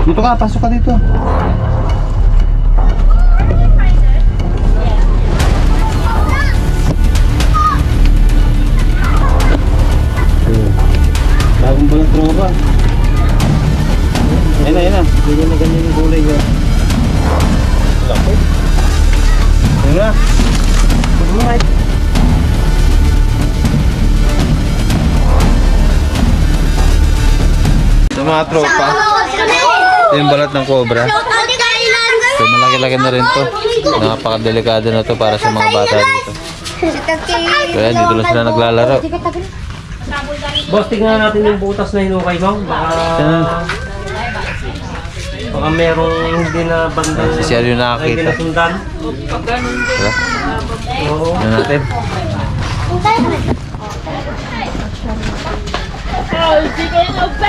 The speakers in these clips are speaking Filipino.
Dito ka, pasok ka dito. Bagong balat tropa. Ayun na. Ganyan na ganyan yung kulay niya. Lapit. Ayun na. Sa mga tropa, ito yung balat ng cobra. So malaki-laki na rin to. Napakadelikado na to para sa mga bata dito. So yan, dito lang sila naglalaro. Boss, tingnan natin yung butas na hinukay mo. Baka merong hindi na bandang Si Sir yung ay nakakita. ginasundan. Diba? Oo. Ano natin?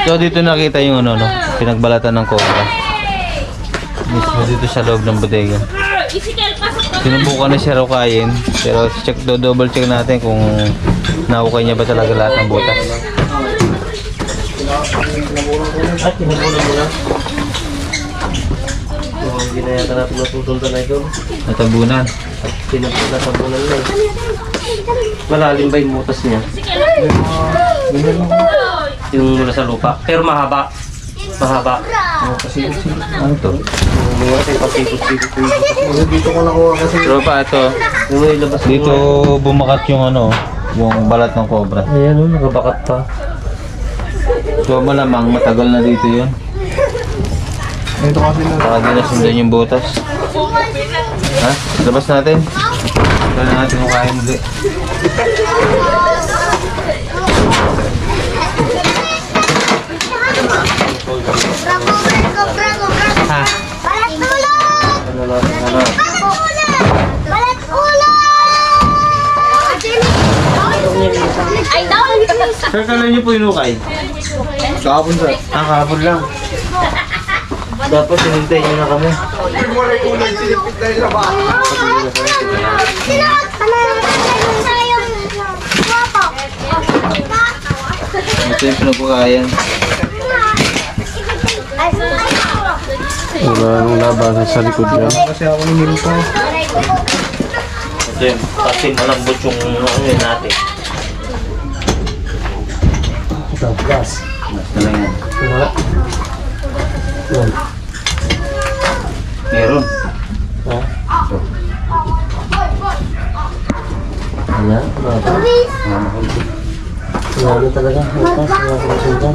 So dito nakita yung ano, no? Pinagbalatan ng cobra. Mismo dito sa loob ng bodega. Sinubukan na siya rukayin, pero double check natin kung nahukay niya ba talaga lahat ng butas. At kinukunan mo na. So, hindi na yata natin masusundan na ito. Natabunan. At pinagpunatabunan na eh. Malalim ba yung butas niya? Yung mula sa lupa. Pero mahaba. Mahaba. Kasi ano to? Mga kasi pasikot-sikot. Dito ko nakuha kasi. Tropa, ito. Yung may labas Dito bumakat yung ano, yung balat ng cobra. Ayan o, nakabakat pa. So malamang matagal na dito yun. Ito kasi na. Baka di nasundan yung butas. Ha? Labas natin. Kaya natin kung kaya hindi. Ha? Balat ulo! Ano natin, ano? Balat ulo! Ay, down! Sir, kailan niyo po inukay? Kahapon sir. Kahapon lang. Dapat hinintay nyo na kami. Kulay-kulay silipit na yung laba. Ito yung pinabukayan. Wala nang labasan sa likod niya. Kasi ako niminto. Ito yung kasi malambot yung ano yun natin. Ito, gas. Basta lang yan. Wala. Yan. Meron. Ha? So, Ayan, wala talaga. Butas, wala sa kasundan.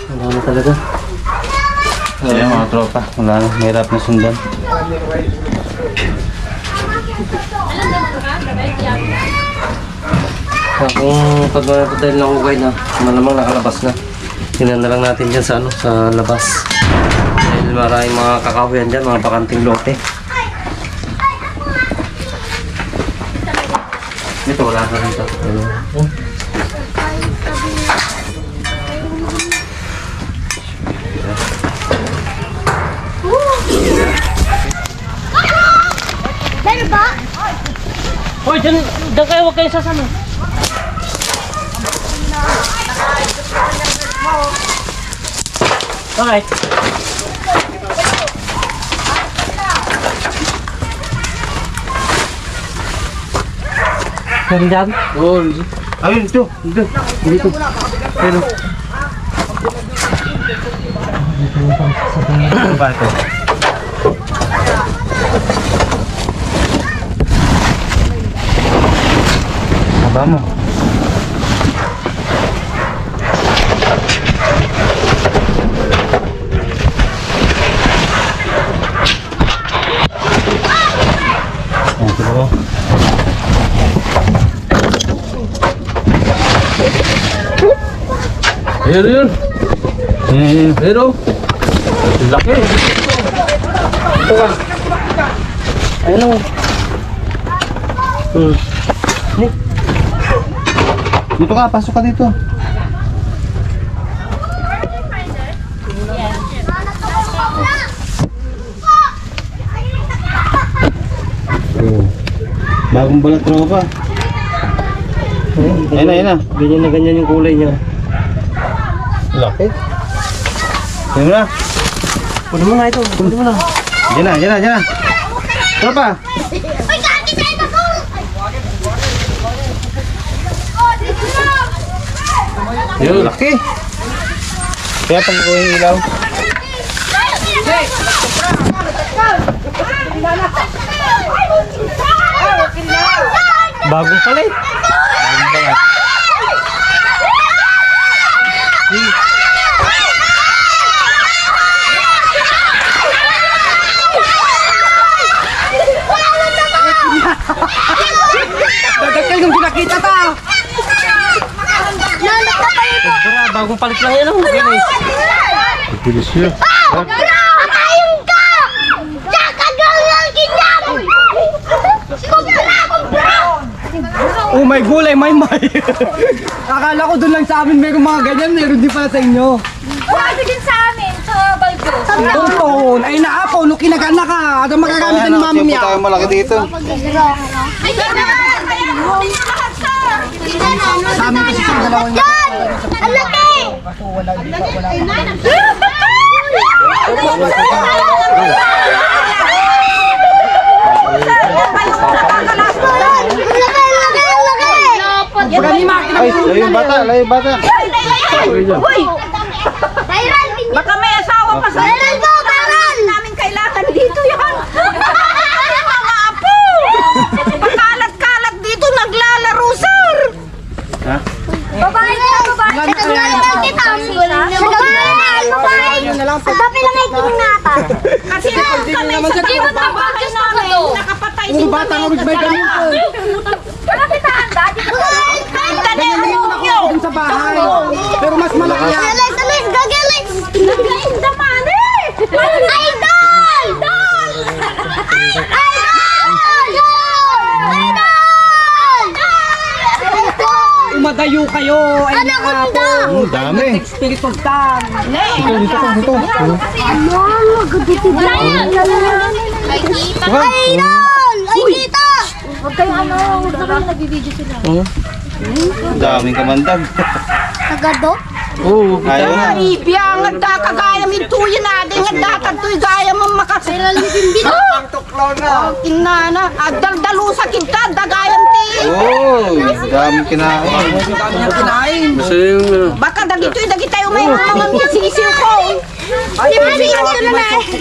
Wala na talaga. ayan mga tropa. Wala na. Mahirap na sundan. Kung pag dahil nakukay na, malamang nakalabas na. Tingnan na lang natin dyan sa, ano, sa labas. Dahil maraming mga kakahuyan dyan, mga bakanting lote. Ito, wala na rin ito. Meron ba? Hoy, dyan kayo, huwag kayo sasama. Bakit? Meron dyan? Oh, ayun ito. Dito. Dito. Ayun. Ano ba ito? Haba mo. Ayan, siguro. Ayun, yun. Pero, laki. Ito ka. Ayun o. Dito ka, pasok ka dito. Bagong balat tropa. Ayun na, ayun na. Ganyan na ganyan yung kulay niya. Laki. Ayun na. Pwede mo na ito. Pwede mo na. Diyan na, diyan na, diyan na. Tropa. Uy, kaki tayo na ko! Yun, laki. Kaya pag ko yung ilaw. Bagong palit. Bagong balat. Dadagkal yung pinakita ta. Sobra, bagong palit lang yan. Guys. Bilis siya. Patayin ka! Kakagaw lang kinyan! Kumpra! Oh my gulay, may. Akala ko doon lang sa amin meron mga ganyan, meron din pala sa inyo. Sabi din sa amin, sa Baldo. Tonton, ay naapaw, no kinagana ka. Ano magagamit ng mami Yung niya? tayo malaki dito. Ay, Sa amin kasi sa dalawang Yan! Ang laki! Ay, layo yung bata, layo yung bata. baka may asawa pa sa namin kailangan dito yan. Mga apo! Pakalat-kalat dito, naglalaro, sir! Ha? Babae ka, babae. Ang dami lang ay kinata. Kasi kami sa iba't na bahay namin, nakapatay si bata nga may ganun ko. Malapit na handa, dito ka lang. Dun sa bahay. Pero mas malaki yan. Alis, alis, gagalis. Naglaing daman eh! Idol! Umadayo kayo. Ay Anaconda! Ang dami. Spirit of Tan. Dito. Wala yan! Ay, kita! Idol! Ay, kita! Huwag kayo ano, huwag naman nagbibideo sila. Ang daming kamandag. Nagado? Oo, ayaw na. Ibiyang at kakagaya mintuyin natin at datat to'y gaya mong makasira. Kinana, at daldalusa kita, dagayan ti. Oo, daming kinain. Kasi yung... Baka dagito'y tayo may mga sisiw ko. Ay,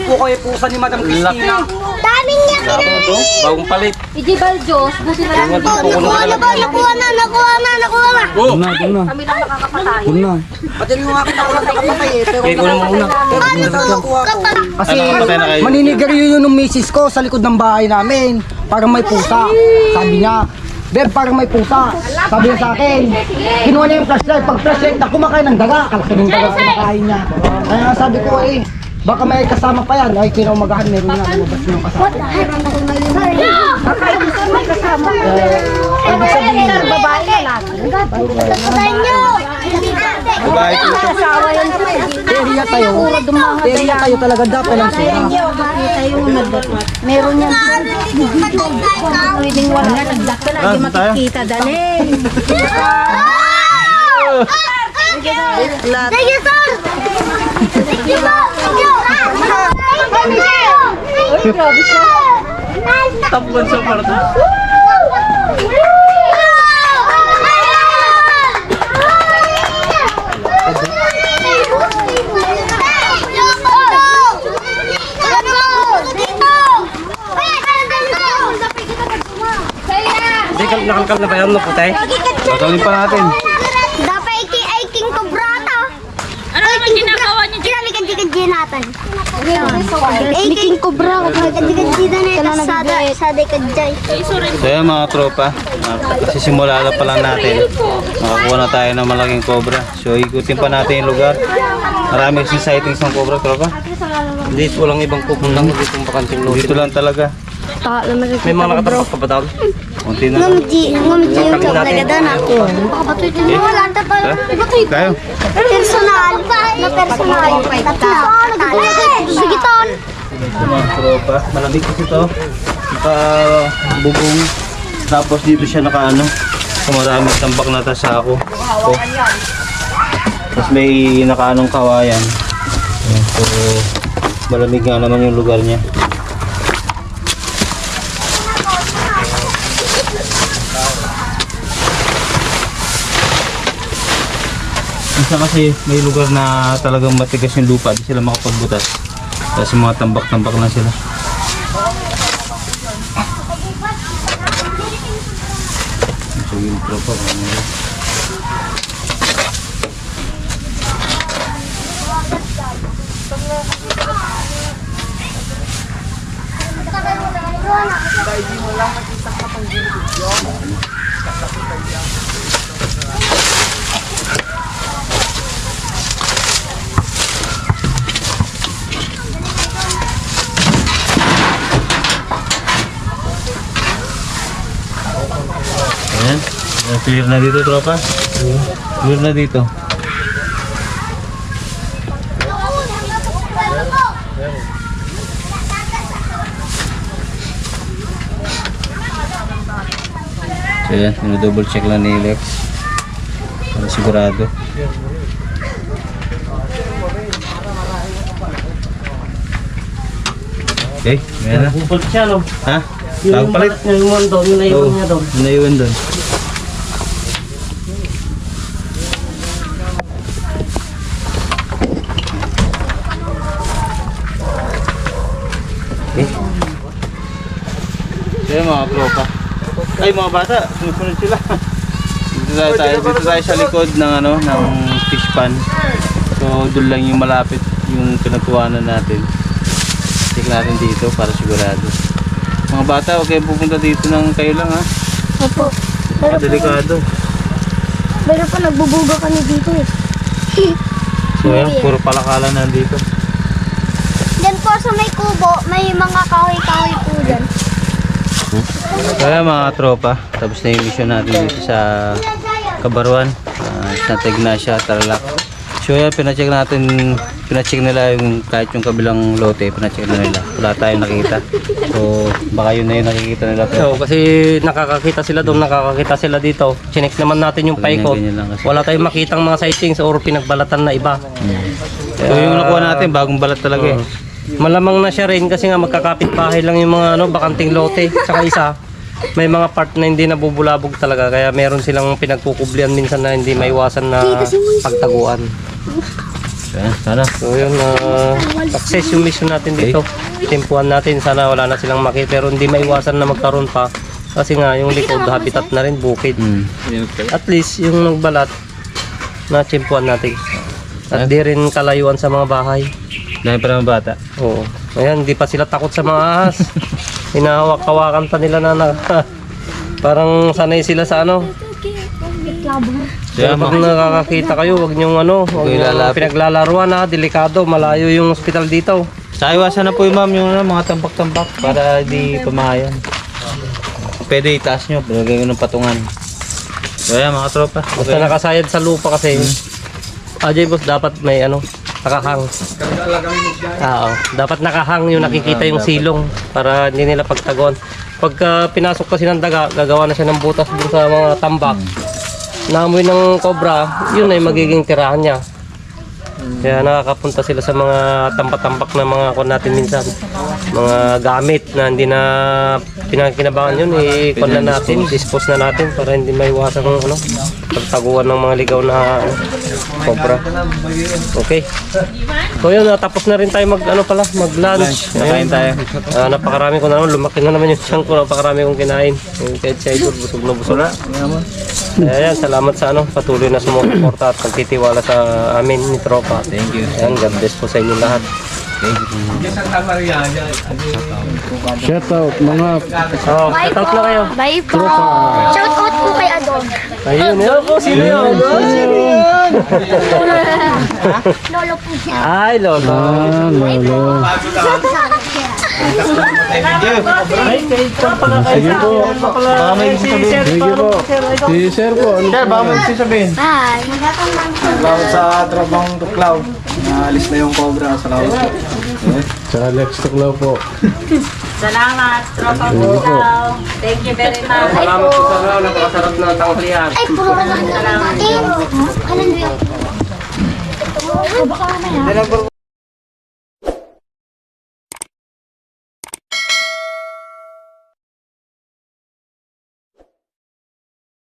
po kayo pusa ni Madam Christina. Daming niya kinain! Bagong palit. Hindi Baljos, buti na lang Nakuha na ba? Nakuha na! Doon na. kami lang nakakapatay. Doon na. Pati yung akin ako lang nakapatay eh. Pero ko naman muna. Kasi Ano, patay na kayo? maninigarilyo yun ng misis ko sa likod ng bahay namin. Parang may pusa. Sabi niya, Beb, parang may pusa. Sabi niya sa akin, kinuha niya yung flashlight. Pag flashlight na kumakain ng daga. Kalaki ng daga kumakain niya. Kaya nga sabi ko eh, baka may kasama pa yan. Ay, kinamagahan, meron na. Lumabas na yung kasama. Ibig sabihin, babae na lang. Patay niyo! Babae po. Asawa yan sir. Teriya tayo. Teriya tayo talaga dapat lang sira. Meron yan. Patay Pwedeng wala na, nag-lock ka na, Ah, hindi saan tayo? makikita. Dali. Thank you, sir! Thank you, Grabe siya. Tapon sa parto. Nakalkal na ba yan, no, putay? Pasalin pa natin. Dapat ay king kobrata. Ano naman ginagawa niyo? Kinalikan-dikan natin. Ay king kobra. Kinalikan-dikan natin. Saday kadjay. So yan mga tropa, sisimula pa lang natin. Nakakuha na tayo ng malaking cobra. So ikutin pa natin yung lugar. Marami kasing sightings ng cobra, tropa. Hindi, walang ibang pupuntang dito yung bakanting lote. Dito lang talaga. May mga nakatapak pa ba daw? Kunti na lang. Ngamji yung nagadan ako. Wala na pa. Kayo. Personal. Na personal. Sige ton. Ito mga tropa, malamig kasi ito. Bubong. Tapos dito siya nakaano, maraming tambak na tasako. So, tapos may nakaanong kawayan. Ayan, so, malamig nga naman yung lugar niya. Isa kasi may lugar na talagang matigas yung lupa, di sila makapagbutas. Kasi mga tambak-tambak lang sila. So yung tropa ko. Ayan. Clear na dito, tropa. Clear na dito. So yan, double check lang ni Lex para sigurado. Okay, meron na. Bupal siya, no? Ha? Yung Tawag palit? naiwan doon, yung naiwan niya doon. Naiwan doon. Okay. Kaya mga tropa. Ay mga bata, sumusunod sila. Dito tayo sa likod ng ano, ng fish pan. So doon lang yung malapit yung pinagkuhanan natin. Check natin dito para sigurado. Mga bata, huwag kayong pupunta dito ng kayo lang ha. Opo. Delikado. Pero pa nagbubuga kami dito eh. So yan, puro palakalan nandito. Diyan po sa may kubo, may mga kahoy-kahoy po dyan. Kaya mga tropa, tapos na yung mission natin dito sa Kabaruan, Santa Ignacia, Tarlac. So yan, pinacheck nila yung kahit yung kabilang lote, pinacheck na nila. Wala tayong nakita. So baka yun na yung nakikita nila. So, kasi nakakakita sila doon, nakakakita sila dito. Chinek naman natin yung paikot. Ganyan lang kasi. Wala tayong makitang mga sightings or pinagbalatan na iba. So yung nakuha natin, bagong balat talaga eh. Malamang na siya rin kasi nga magkakapit bahay lang yung mga bakanting lote. Tsaka isa, may mga part na hindi nabubulabog talaga. Kaya meron silang pinagkukublian minsan na hindi maiwasan na pagtaguan. So yan, sana. So yun, success yung mission natin dito. Timpuan natin, sana wala na silang makita. Pero hindi maiwasan na magkaroon pa. Kasi nga yung likod, habitat na rin, bukid. At least yung nagbalat na timpuan natin. At di rin kalayuan sa mga bahay. Dahil pa naman bata. Oo. Ayan, hindi pa sila takot sa mga ahas. Hinahawak-hawakan pa nila na parang sanay sila sa ano. Kaya pag nakakakita kayo, wag niyong wag niyong pinaglalaruan ha, delikado, malayo yung hospital dito. Sa iwasan na po yung ma'am yung mga tambak-tambak para di pamahayan. Pwede itaas nyo, bilagay ko ng patungan. So yan mga tropa. Basta nakasayad sa lupa kasi. Ajay boss, dapat may nakahang. Oo, dapat nakahang yung nakikita yung silong para hindi nila pagtagon. Pagka pinasok kasi ng daga, gagawa na siya ng butas dun sa mga tambak. Naamoy ng cobra, yun ay magiging tirahan niya. Kaya nakakapunta sila sa mga tambak-tambak na mga kon natin minsan. Mga gamit na hindi na pinakinabangan yun, ikon na natin, dispose na natin para hindi maiwasan ng pagtaguan ng mga ligaw na cobra. Okay. So yun, tapos na rin tayo mag-lunch. Kain tayo. Napakarami ko na naman, lumaki na naman yung siyang ko, napakarami kong kinain. Kahit siya ito, busog na busog. Ayan, salamat sa patuloy na sumuporta at pagtitiwala sa amin ni Tropa. Thank you. Ayan, God bless po sa inyo lahat. Thank you. Shout out mga shout out na kayo. Bye po. Shout out po kay Adog. Ayun, yun po, sino yun? Lolo po siya. Ay, lolo. Bye po. Ay, kay pala kayo. Sige po. Baka may gusto sabihin. Sige po. Si Sir po. Sir, baka may gusto sabihin. Bye. Salamat sa trabang tuklaw. Naalis na yung cobra. Salamat po. Sa Alex Tuklaw po. Salamat, tropa po. Thank you very much. Salamat po sa napakasarap na tanghalian. Ay, puro ka lang natin. Alam mo yun?